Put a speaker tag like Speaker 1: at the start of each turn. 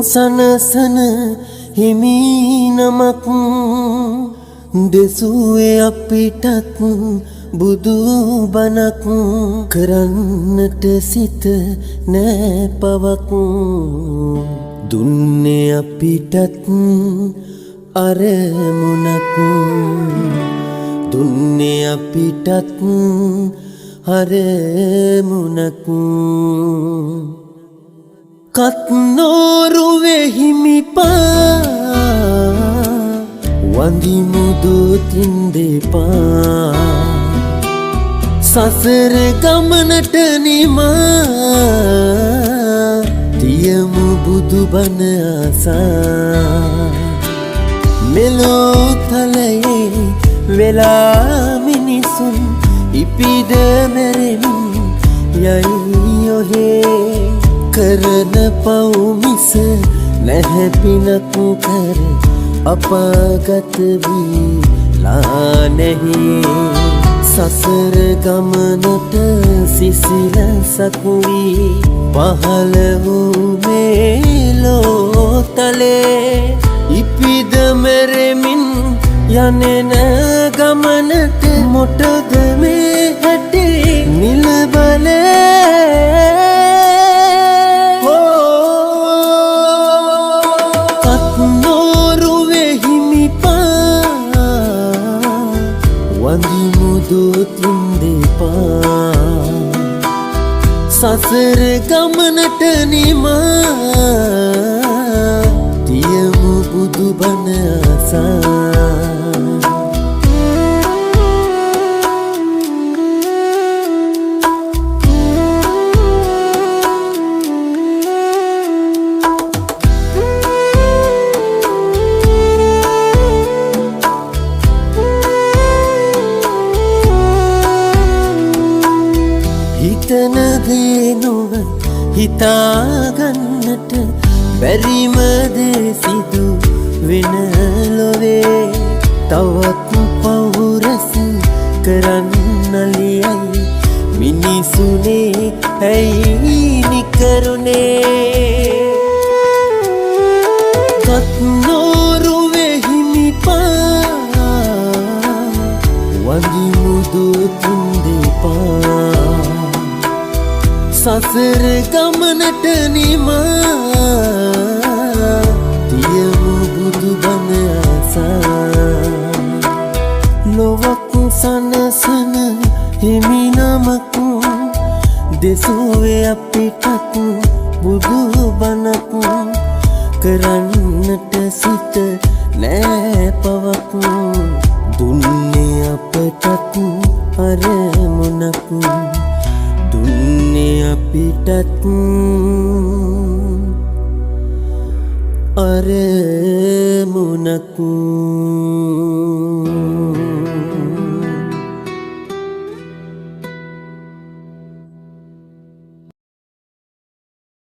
Speaker 1: සනසන හිමි නමක් දෙසුවේ අපිටත් බුදු බණක් කරන්නට සිත නෑ පවක් දුන්නේ අපිටත් අරමුණක් දුන්නේ අපිටත් අරමුණක් කත්නෝරුවේ හිමිපා වඳිමුදු තින්දෙපා සසර ගමනට නිමා තියමු බුදු බණ ආසා මෙලෝ තලයේ වෙලා මිනිසුන් ඉපිද මැරෙමින් යයි ඔහේ කරන පව් මිස නැහැ පිනක් කර අපාගත වීලා නැහි සසර ගමනට සිසිලසක් වී පහළ වූ මේ ලෝතලේ ඉපිද මෙරෙමින් යනෙන ගමනට මොටද මේ හැටි නිලබලේ කත්නෝරුවේ හිමිපා වඳිමුදු තින්දෙපා සසර ගමනට නිමා තියමු බුදු බණ ආසා හිතන දේ නොව හිතාගන්නට බැරිම දේ සිදු වෙන ලොවේ තවත් පවුරස කරන්නලියයි මිනිසුනේ ඇයි නිකරුණේ කත්නෝරුවේ හිමිපා වඳිමුදු තින්දෙපා සසර ගමනට නිමා තියමු බුදු බණ ආසා ලොවක් සනසන හිමි නමක් දෙසුවේ අපිටත් බුදු බණක් කරන්නට සිත නෑ පවක් දුන්නේ අපටත් අරමුණක් දුන්නේ අපිටත් අරමුණක්